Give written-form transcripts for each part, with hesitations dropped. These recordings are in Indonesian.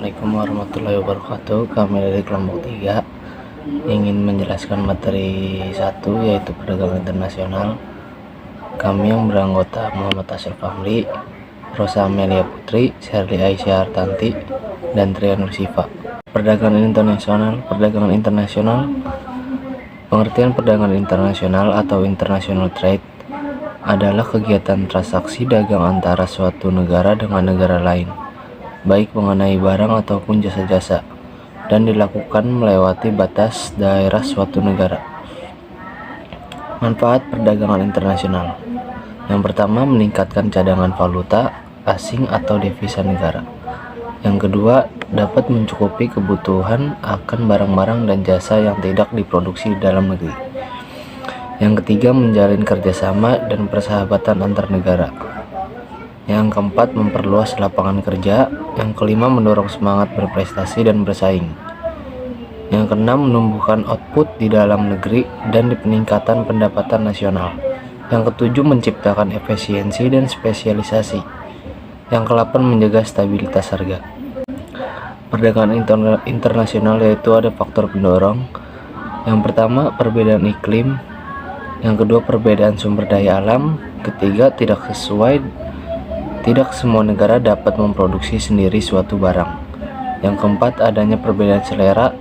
Assalamualaikum warahmatullahi wabarakatuh. Kami dari kelompok 3 ingin menjelaskan materi 1 yaitu perdagangan internasional. Kami yang beranggota Muhammad Ashraf Fahmi, Rosa Amelia Putri, Sherly Aisyah Hartanti, dan Trianur Siva. Perdagangan internasional. Pengertian perdagangan internasional atau international trade adalah kegiatan transaksi dagang antara suatu negara dengan negara lain, baik mengenai barang ataupun jasa-jasa, dan dilakukan melewati batas daerah suatu negara. Manfaat perdagangan internasional. Yang pertama, meningkatkan cadangan valuta asing atau devisa negara. Yang kedua, dapat mencukupi kebutuhan akan barang-barang dan jasa yang tidak diproduksi di dalam negeri. Yang ketiga, menjalin kerjasama dan persahabatan antar negara. Yang keempat, memperluas lapangan kerja. Yang kelima, mendorong semangat berprestasi dan bersaing. Yang keenam, menumbuhkan output di dalam negeri dan di peningkatan pendapatan nasional. Yang ketujuh, menciptakan efisiensi dan spesialisasi. Yang ke-8, menjaga stabilitas harga. Perdagangan internasional yaitu ada faktor pendorong. Yang pertama, perbedaan iklim. Yang kedua, perbedaan sumber daya alam. Ketiga, tidak semua negara dapat memproduksi sendiri suatu barang. Yang keempat, adanya perbedaan selera.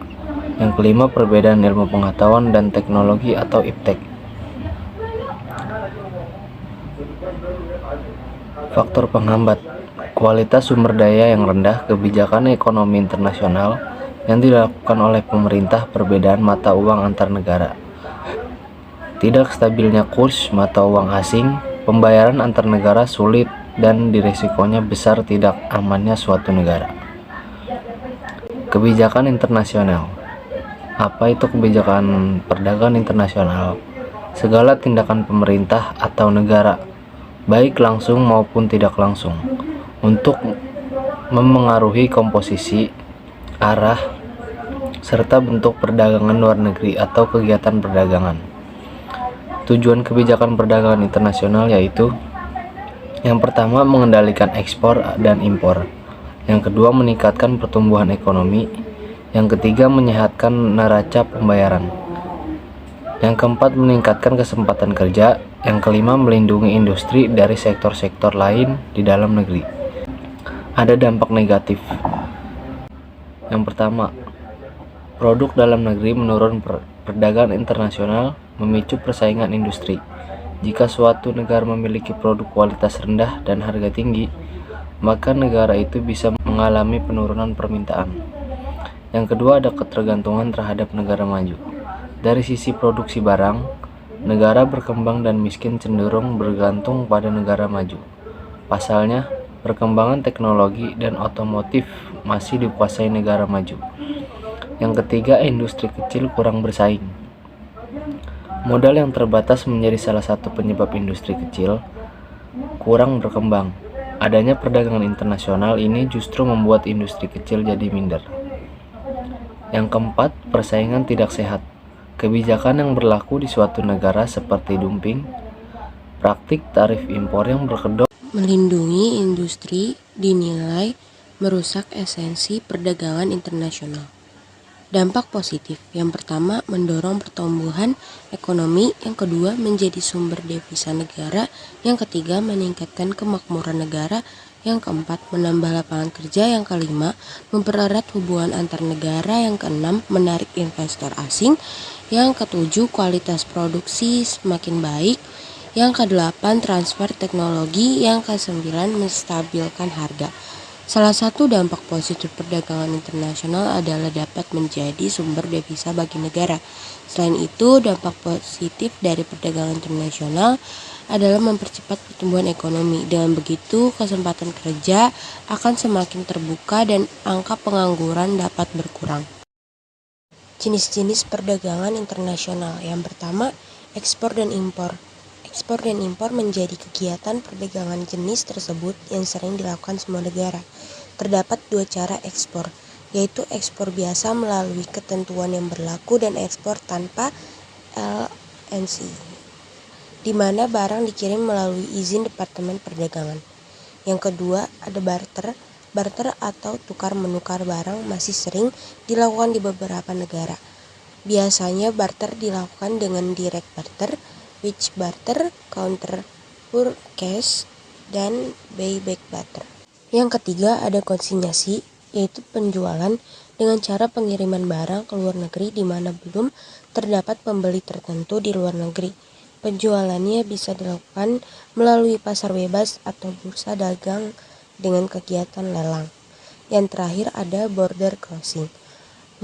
Yang kelima, perbedaan ilmu pengetahuan dan teknologi atau iptek. Faktor penghambat. Kualitas sumber daya yang rendah, kebijakan ekonomi internasional yang dilakukan oleh pemerintah, perbedaan mata uang antar negara, tidak stabilnya kurs mata uang asing, pembayaran antar negara sulit, dan diresikonya besar tidak amannya suatu negara. Kebijakan internasional. Apa itu kebijakan perdagangan internasional? Segala tindakan pemerintah atau negara, baik langsung maupun tidak langsung, untuk memengaruhi komposisi, arah, serta bentuk perdagangan luar negeri atau kegiatan perdagangan. Tujuan kebijakan perdagangan internasional yaitu: yang pertama, mengendalikan ekspor dan impor. Yang kedua, meningkatkan pertumbuhan ekonomi. Yang ketiga, menyehatkan neraca pembayaran. Yang keempat, meningkatkan kesempatan kerja. Yang kelima, melindungi industri dari sektor-sektor lain di dalam negeri. Ada dampak negatif. Yang pertama, produk dalam negeri menurun. Perdagangan internasional memicu persaingan industri. Jika suatu negara memiliki produk kualitas rendah dan harga tinggi, maka negara itu bisa mengalami penurunan permintaan. Yang kedua, ada ketergantungan terhadap negara maju. Dari sisi produksi barang, negara berkembang dan miskin cenderung bergantung pada negara maju. Pasalnya, perkembangan teknologi dan otomotif masih dikuasai negara maju. Yang ketiga, industri kecil kurang bersaing. Modal yang terbatas menjadi salah satu penyebab industri kecil kurang berkembang. Adanya perdagangan internasional ini justru membuat industri kecil jadi minder. Yang keempat, persaingan tidak sehat. Kebijakan yang berlaku di suatu negara seperti dumping, praktik tarif impor yang berkedok melindungi industri dinilai merusak esensi perdagangan internasional. Dampak positif. Yang pertama, mendorong pertumbuhan ekonomi. Yang kedua, menjadi sumber devisa negara. Yang ketiga, meningkatkan kemakmuran negara. Yang keempat, menambah lapangan kerja. Yang kelima, mempererat hubungan antar negara. Yang keenam, menarik investor asing. Yang ketujuh, kualitas produksi semakin baik. Yang kedelapan, transfer teknologi. Yang kesembilan, menstabilkan harga. Salah satu dampak positif perdagangan internasional adalah dapat menjadi sumber devisa bagi negara. Selain itu, dampak positif dari perdagangan internasional adalah mempercepat pertumbuhan ekonomi. Dengan begitu, kesempatan kerja akan semakin terbuka dan angka pengangguran dapat berkurang. Jenis-jenis perdagangan internasional. Yang pertama, ekspor dan impor. Ekspor dan impor menjadi kegiatan perdagangan jenis tersebut yang sering dilakukan semua negara. Terdapat dua cara ekspor, yaitu ekspor biasa melalui ketentuan yang berlaku dan ekspor tanpa LNC, di mana barang dikirim melalui izin Departemen Perdagangan. Yang kedua, ada barter. barter atau tukar-menukar barang masih sering dilakukan di beberapa negara. Biasanya barter dilakukan dengan direct barter, wage barter, counter purchase, dan buyback barter. Yang ketiga ada konsinyasi, yaitu penjualan dengan cara pengiriman barang ke luar negeri di mana belum terdapat pembeli tertentu di luar negeri. Penjualannya bisa dilakukan melalui pasar bebas atau bursa dagang dengan kegiatan lelang. Yang terakhir ada border crossing.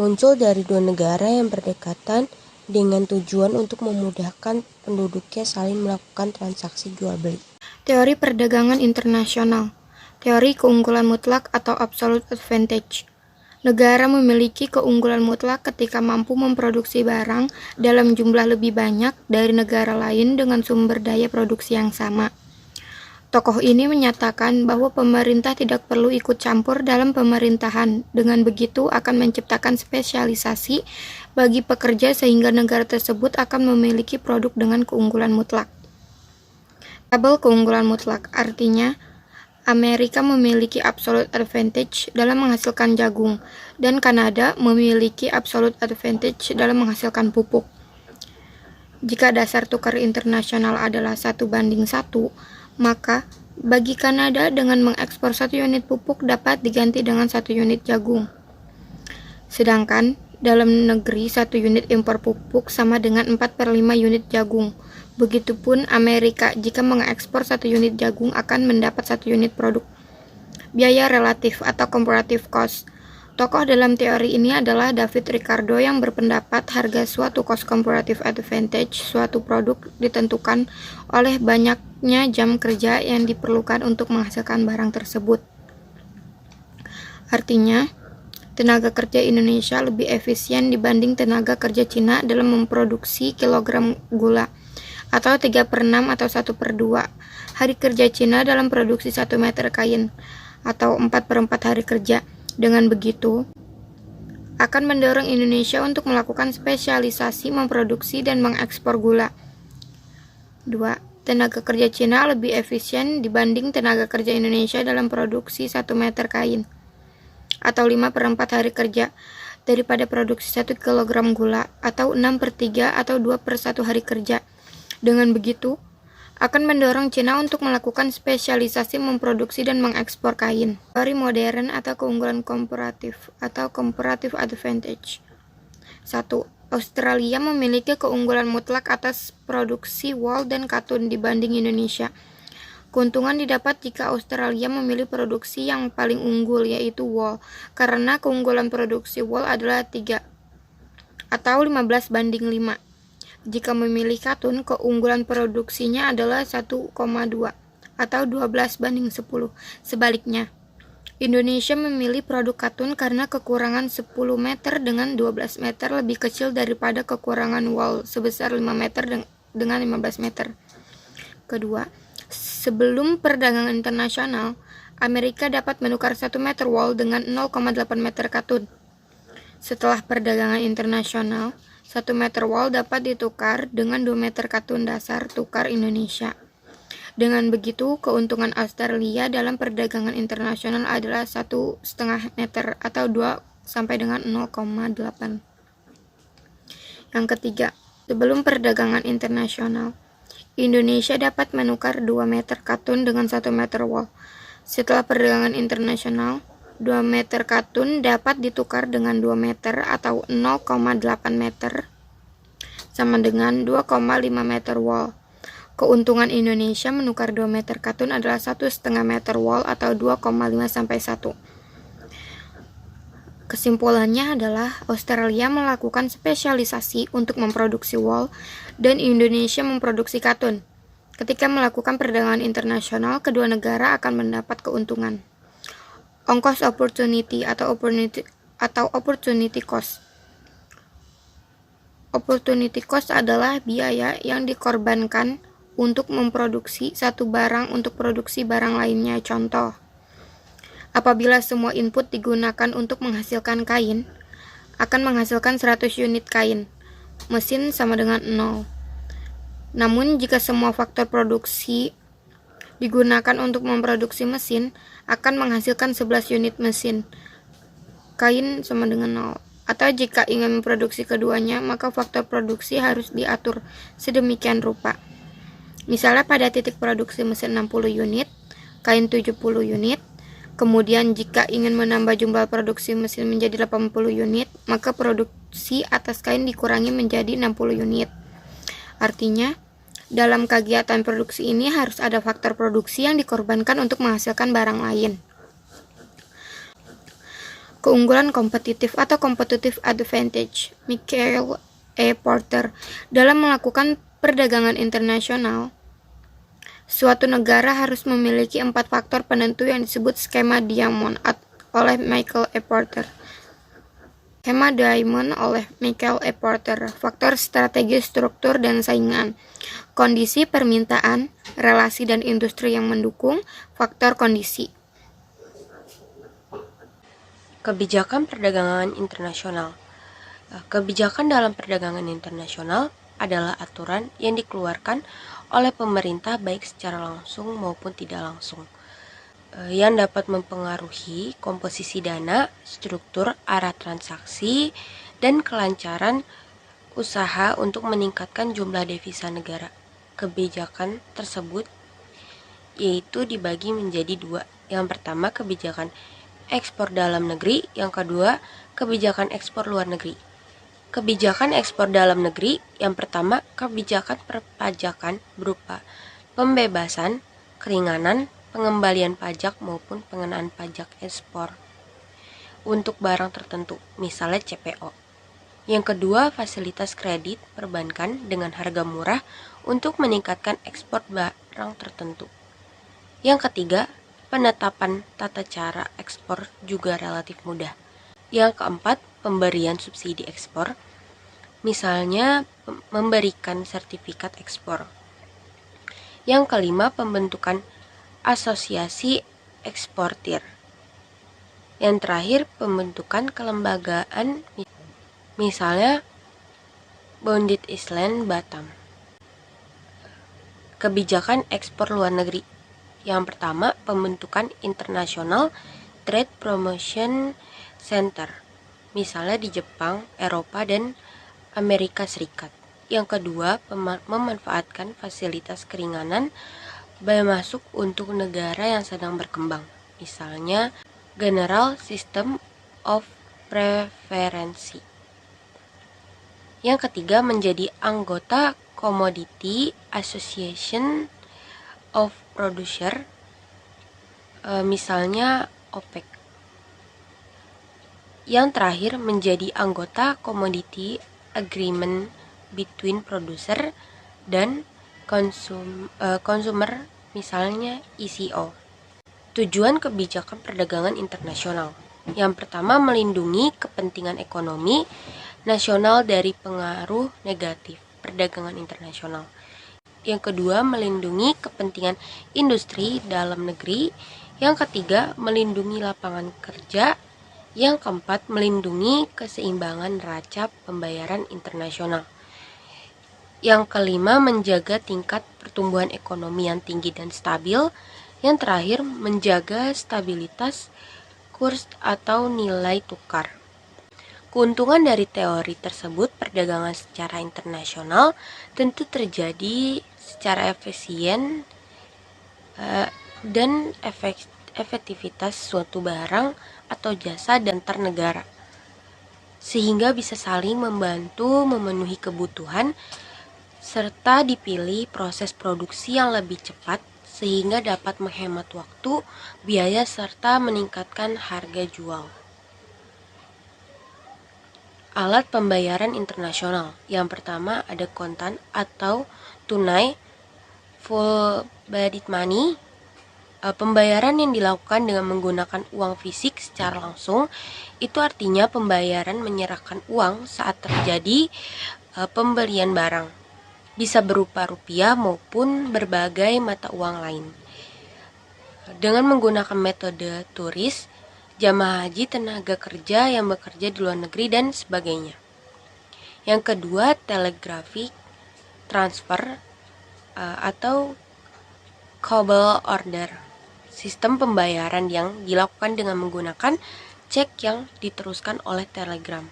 Muncul dari dua negara yang berdekatan dengan tujuan untuk memudahkan penduduknya saling melakukan transaksi jual beli. Teori perdagangan internasional. Teori keunggulan mutlak atau absolute advantage. Negara memiliki keunggulan mutlak ketika mampu memproduksi barang dalam jumlah lebih banyak dari negara lain dengan sumber daya produksi yang sama. Tokoh ini menyatakan bahwa pemerintah tidak perlu ikut campur dalam pemerintahan. Dengan begitu akan menciptakan spesialisasi bagi pekerja sehingga negara tersebut akan memiliki produk dengan keunggulan mutlak. Tabel keunggulan mutlak artinya Amerika memiliki absolute advantage dalam menghasilkan jagung, dan Kanada memiliki absolute advantage dalam menghasilkan pupuk. Jika dasar tukar internasional adalah 1:1, maka bagi Kanada dengan mengekspor 1 unit pupuk dapat diganti dengan 1 unit jagung. Sedangkan dalam negeri 1 unit impor pupuk sama dengan 4/5 unit jagung. Begitupun Amerika jika mengekspor 1 unit jagung akan mendapat 1 unit produk. Biaya relatif atau comparative cost. Tokoh dalam teori ini adalah David Ricardo yang berpendapat harga suatu cost comparative advantage suatu produk ditentukan oleh banyaknya jam kerja yang diperlukan untuk menghasilkan barang tersebut. Artinya, tenaga kerja Indonesia lebih efisien dibanding tenaga kerja Cina dalam memproduksi kilogram gula, atau 3/6 atau 1/2 hari kerja Cina dalam produksi 1 meter kain, atau 4/4 hari kerja. Dengan begitu, akan mendorong Indonesia untuk melakukan spesialisasi memproduksi dan mengekspor gula. 2. Tenaga kerja Cina lebih efisien dibanding tenaga kerja Indonesia dalam produksi 1 meter kain, atau 5/4 hari kerja, daripada produksi 1 kilogram gula, atau 6/3 atau 2/1 hari kerja. Dengan begitu, akan mendorong Cina untuk melakukan spesialisasi memproduksi dan mengekspor kain. Teori modern atau keunggulan komparatif atau comparative advantage. 1. Australia memiliki keunggulan mutlak atas produksi wol dan katun dibanding Indonesia. Keuntungan didapat jika Australia memilih produksi yang paling unggul, yaitu wol, karena keunggulan produksi wol adalah 3 atau 15/5. Jika memilih katun, keunggulan produksinya adalah 1,2 atau 12/10. Sebaliknya, Indonesia memilih produk katun karena kekurangan 10 meter dengan 12 meter lebih kecil daripada kekurangan wol sebesar 5 meter dengan 15 meter. Kedua, sebelum perdagangan internasional, Amerika dapat menukar 1 meter wol dengan 0,8 meter katun. Setelah perdagangan internasional, 1 meter wol dapat ditukar dengan 2 meter katun dasar tukar Indonesia. Dengan begitu, keuntungan Australia dalam perdagangan internasional adalah 1,5 meter atau 2 sampai dengan 0,8. Yang ketiga, sebelum perdagangan internasional, Indonesia dapat menukar 2 meter katun dengan 1 meter wol. Setelah perdagangan internasional, 2 meter katun dapat ditukar dengan 2 meter atau 0,8 meter sama dengan 2,5 meter wol. Keuntungan Indonesia menukar 2 meter katun adalah 1,5 meter wol atau 2,5 sampai 1. Kesimpulannya adalah Australia melakukan spesialisasi untuk memproduksi wol dan Indonesia memproduksi katun. Ketika melakukan perdagangan internasional, kedua negara akan mendapat keuntungan. Ongkos opportunity atau opportunity cost. Opportunity cost adalah biaya yang dikorbankan untuk memproduksi satu barang untuk produksi barang lainnya. Contoh, apabila semua input digunakan untuk menghasilkan kain, akan menghasilkan 100 unit kain. Mesin sama dengan 0. Namun jika semua faktor produksi digunakan untuk memproduksi mesin akan menghasilkan 11 unit mesin kain sama dengan 0. Atau jika ingin memproduksi keduanya, maka faktor produksi harus diatur sedemikian rupa. Misalnya pada titik produksi mesin 60 unit, kain 70 unit. Kemudian jika ingin menambah jumlah produksi mesin menjadi 80 unit, maka produksi atas kain dikurangi menjadi 60 unit. Artinya, dalam kegiatan produksi ini harus ada faktor produksi yang dikorbankan untuk menghasilkan barang lain. Keunggulan kompetitif atau competitive advantage. Michael E. Porter, dalam melakukan perdagangan internasional, suatu negara harus memiliki 4 faktor penentu yang disebut skema Diamond oleh Michael E. Porter. Skema Diamond oleh Michael E. Porter. Faktor strategis, struktur, dan saingan. Kondisi permintaan, relasi dan industri yang mendukung, faktor kondisi. Kebijakan perdagangan internasional. Kebijakan dalam perdagangan internasional adalah aturan yang dikeluarkan oleh pemerintah baik secara langsung maupun tidak langsung, yang dapat mempengaruhi komposisi dana, struktur, arah transaksi, dan kelancaran usaha untuk meningkatkan jumlah devisa negara. Kebijakan tersebut yaitu dibagi menjadi 2. Yang pertama, kebijakan ekspor dalam negeri, yang kedua, kebijakan ekspor luar negeri. Kebijakan ekspor dalam negeri, yang pertama, kebijakan perpajakan berupa pembebasan, keringanan, pengembalian pajak maupun pengenaan pajak ekspor untuk barang tertentu, misalnya CPO. Yang kedua, fasilitas kredit perbankan dengan harga murah untuk meningkatkan ekspor barang tertentu. Yang ketiga, penetapan tata cara ekspor juga relatif mudah. Yang keempat, pemberian subsidi ekspor, misalnya memberikan sertifikat ekspor. Yang kelima, pembentukan asosiasi eksportir. Yang terakhir, pembentukan kelembagaan, misalnya Bounded Island Batam. Kebijakan ekspor luar negeri. Yang pertama, pembentukan International Trade Promotion Center, misalnya di Jepang, Eropa, dan Amerika Serikat. Yang kedua, memanfaatkan fasilitas keringanan bea masuk untuk negara yang sedang berkembang, misalnya General System of Preference. Yang ketiga, menjadi anggota Commodity Association of Producer, misalnya OPEC. Yang terakhir, menjadi anggota Commodity Agreement between Producer dan Consumer, misalnya ECO. Tujuan kebijakan perdagangan internasional. Yang pertama, melindungi kepentingan ekonomi nasional dari pengaruh negatif perdagangan internasional. Yang kedua, melindungi kepentingan industri dalam negeri. Yang ketiga, melindungi lapangan kerja. Yang keempat, melindungi keseimbangan neraca pembayaran internasional. Yang kelima, menjaga tingkat pertumbuhan ekonomi yang tinggi dan stabil. Yang terakhir, menjaga stabilitas kurs atau nilai tukar. Keuntungan dari teori tersebut, perdagangan secara internasional tentu terjadi secara efisien dan efektivitas suatu barang atau jasa dan antar negara, sehingga bisa saling membantu memenuhi kebutuhan, serta dipilih proses produksi yang lebih cepat sehingga dapat menghemat waktu, biaya, serta meningkatkan harga jual. Alat pembayaran internasional. Yang pertama ada kontan atau tunai, full bodied money. Pembayaran yang dilakukan dengan menggunakan uang fisik secara langsung, itu artinya pembayaran menyerahkan uang saat terjadi pembelian barang, bisa berupa rupiah maupun berbagai mata uang lain. Dengan menggunakan metode turis, jamaah haji, tenaga kerja yang bekerja di luar negeri, dan sebagainya. Yang kedua, telegraphic transfer atau cable order, sistem pembayaran yang dilakukan dengan menggunakan cek yang diteruskan oleh telegram.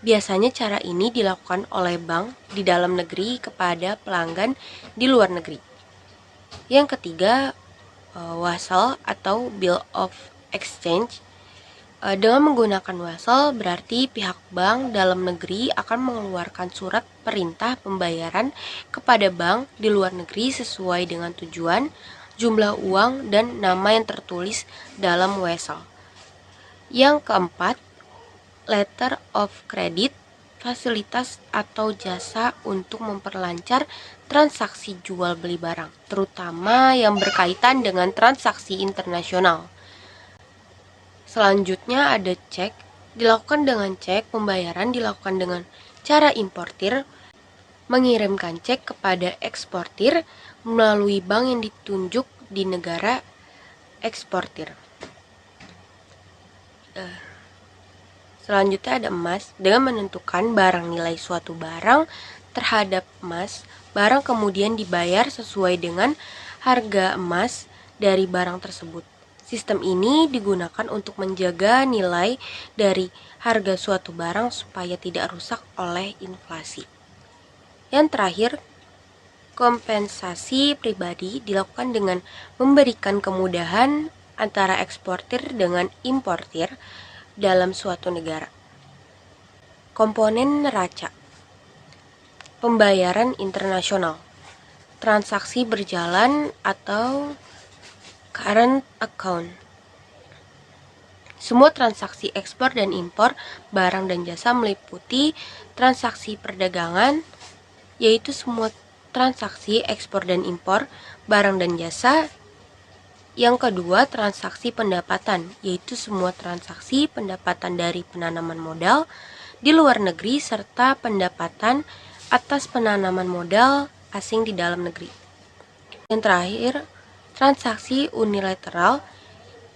Biasanya cara ini dilakukan oleh bank di dalam negeri kepada pelanggan di luar negeri. Yang ketiga, wasal atau bill of exchange. Dengan menggunakan wasal berarti pihak bank dalam negeri akan mengeluarkan surat perintah pembayaran kepada bank di luar negeri sesuai dengan tujuan, jumlah uang, dan nama yang tertulis dalam wasal. Yang keempat, letter of credit, fasilitas atau jasa untuk memperlancar transaksi jual beli barang, terutama yang berkaitan dengan transaksi internasional. Selanjutnya ada cek. Dilakukan dengan cek, pembayaran dilakukan dengan cara importir mengirimkan cek kepada eksportir melalui bank yang ditunjuk di negara eksportir. Selanjutnya ada emas. Dengan menentukan barang nilai suatu barang terhadap emas, barang kemudian dibayar sesuai dengan harga emas dari barang tersebut. Sistem ini digunakan untuk menjaga nilai dari harga suatu barang supaya tidak rusak oleh inflasi. Yang terakhir, kompensasi pribadi dilakukan dengan memberikan kemudahan antara eksportir dengan importir dalam suatu negara. Komponen neraca, pembayaran internasional, transaksi berjalan atau current account. Semua transaksi ekspor dan impor barang dan jasa meliputi transaksi perdagangan, yaitu semua transaksi ekspor dan impor barang dan jasa. Yang kedua, transaksi pendapatan, yaitu semua transaksi pendapatan dari penanaman modal di luar negeri serta pendapatan atas penanaman modal asing di dalam negeri. Yang terakhir, transaksi unilateral,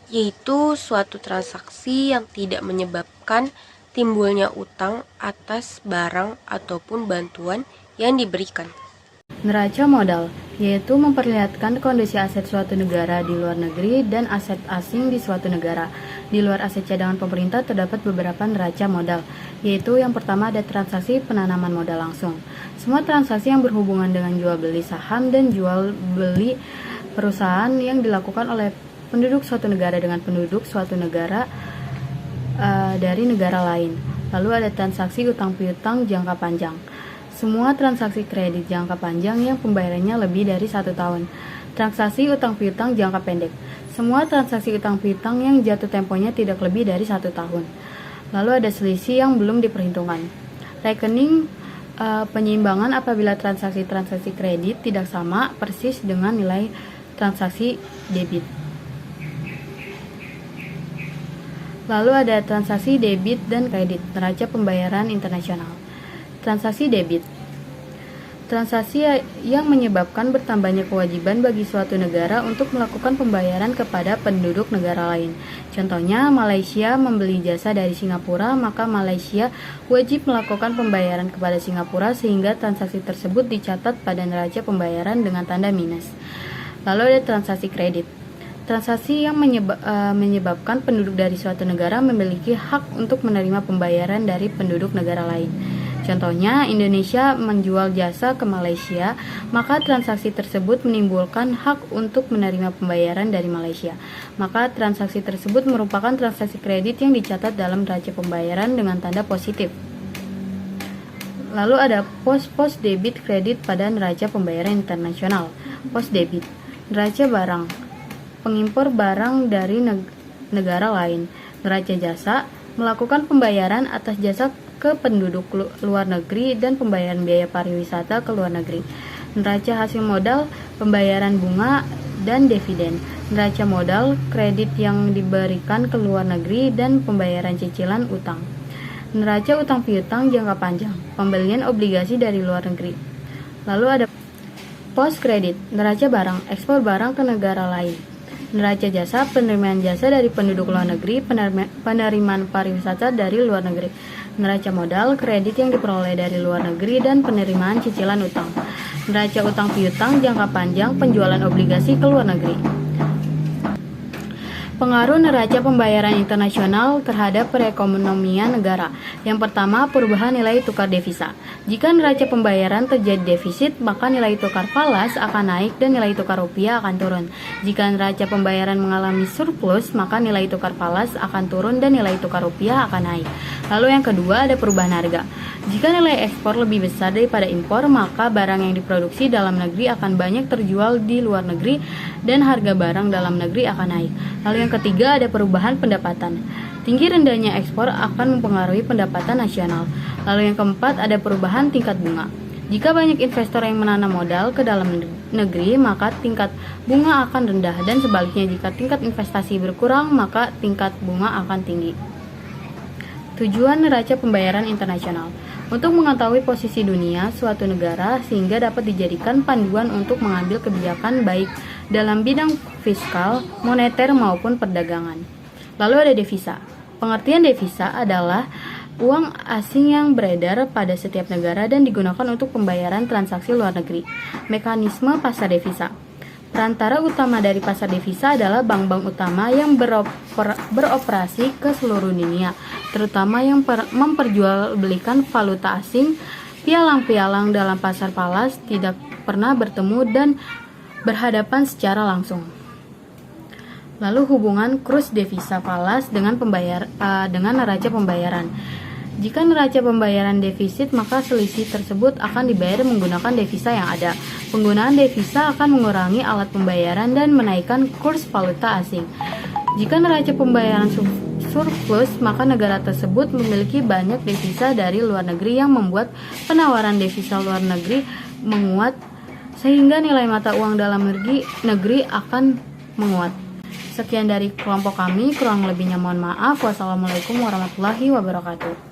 yaitu suatu transaksi yang tidak menyebabkan timbulnya utang atas barang ataupun bantuan yang diberikan. Neraca modal, yaitu memperlihatkan kondisi aset suatu negara di luar negeri dan aset asing di suatu negara. Di luar aset cadangan pemerintah terdapat beberapa neraca modal, yaitu yang pertama ada transaksi penanaman modal langsung. Semua transaksi yang berhubungan dengan jual beli saham dan jual beli perusahaan yang dilakukan oleh penduduk suatu negara dengan penduduk suatu negara dari negara lain. Lalu ada transaksi utang piutang jangka panjang. Semua transaksi kredit jangka panjang yang pembayarannya lebih dari 1 tahun. Transaksi utang piutang jangka pendek. Semua transaksi utang piutang yang jatuh temponya tidak lebih dari 1 tahun. Lalu ada selisih yang belum diperhitungkan. Rekening penyeimbangan apabila transaksi-transaksi kredit tidak sama persis dengan nilai transaksi debit. Lalu ada transaksi debit dan kredit, neraca pembayaran internasional. Transaksi debit, transaksi yang menyebabkan bertambahnya kewajiban bagi suatu negara untuk melakukan pembayaran kepada penduduk negara lain. Contohnya, Malaysia membeli jasa dari Singapura, maka Malaysia wajib melakukan pembayaran kepada Singapura sehingga transaksi tersebut dicatat pada neraca pembayaran dengan tanda minus. Lalu ada transaksi kredit. Transaksi yang menyebabkan penduduk dari suatu negara memiliki hak untuk menerima pembayaran dari penduduk negara lain. Contohnya, Indonesia menjual jasa ke Malaysia, maka transaksi tersebut menimbulkan hak untuk menerima pembayaran dari Malaysia. Maka transaksi tersebut merupakan transaksi kredit yang dicatat dalam neraca pembayaran dengan tanda positif. Lalu ada pos debit kredit pada neraca pembayaran internasional. Pos debit, neraca barang, pengimpor barang dari negara lain. Neraca jasa, melakukan pembayaran atas jasa ke penduduk luar negeri dan pembayaran biaya pariwisata ke luar negeri. Neraca hasil modal, pembayaran bunga dan dividen. Neraca modal, kredit yang diberikan ke luar negeri dan pembayaran cicilan utang. Neraca utang piutang jangka panjang, pembelian obligasi dari luar negeri. Lalu ada pos kredit, neraca barang, ekspor barang ke negara lain. Neraca jasa, penerimaan jasa dari penduduk luar negeri, penerimaan pariwisata dari luar negeri. Neraca modal, kredit yang diperoleh dari luar negeri dan penerimaan cicilan utang. Neraca utang piutang jangka panjang penjualan obligasi ke luar negeri. Pengaruh neraca pembayaran internasional terhadap perekonomian negara. Yang pertama, perubahan nilai tukar devisa. Jika neraca pembayaran terjadi defisit, maka nilai tukar falas akan naik dan nilai tukar rupiah akan turun. Jika neraca pembayaran mengalami surplus, maka nilai tukar falas akan turun dan nilai tukar rupiah akan naik. Lalu yang kedua, ada perubahan harga. Jika nilai ekspor lebih besar daripada impor, maka barang yang diproduksi dalam negeri akan banyak terjual di luar negeri dan harga barang dalam negeri akan naik. Lalu yang ketiga, ada perubahan pendapatan. Tinggi rendahnya ekspor akan mempengaruhi pendapatan nasional. Lalu yang keempat, ada perubahan tingkat bunga. Jika banyak investor yang menanam modal ke dalam negeri, maka tingkat bunga akan rendah, dan sebaliknya jika tingkat investasi berkurang, maka tingkat bunga akan tinggi. Tujuan neraca pembayaran internasional untuk mengetahui posisi dunia suatu negara sehingga dapat dijadikan panduan untuk mengambil kebijakan baik dalam bidang fiskal, moneter maupun perdagangan. Lalu ada devisa. Pengertian devisa adalah uang asing yang beredar pada setiap negara dan digunakan untuk pembayaran transaksi luar negeri. Mekanisme pasar devisa. Perantara utama dari pasar devisa adalah bank-bank utama yang beroperasi ke seluruh dunia, terutama yang memperjualbelikan valuta asing. Pialang-pialang dalam pasar falas tidak pernah bertemu dan berhadapan secara langsung. Lalu hubungan kurs devisa falas dengan neraca pembayaran. Jika neraca pembayaran defisit, maka selisih tersebut akan dibayar menggunakan devisa yang ada. Penggunaan devisa akan mengurangi alat pembayaran dan menaikkan kurs valuta asing. Jika neraca pembayaran surplus, maka negara tersebut memiliki banyak devisa dari luar negeri yang membuat penawaran devisa luar negeri menguat, sehingga nilai mata uang dalam negeri akan menguat. Sekian dari kelompok kami, kurang lebihnya mohon maaf. Wassalamualaikum warahmatullahi wabarakatuh.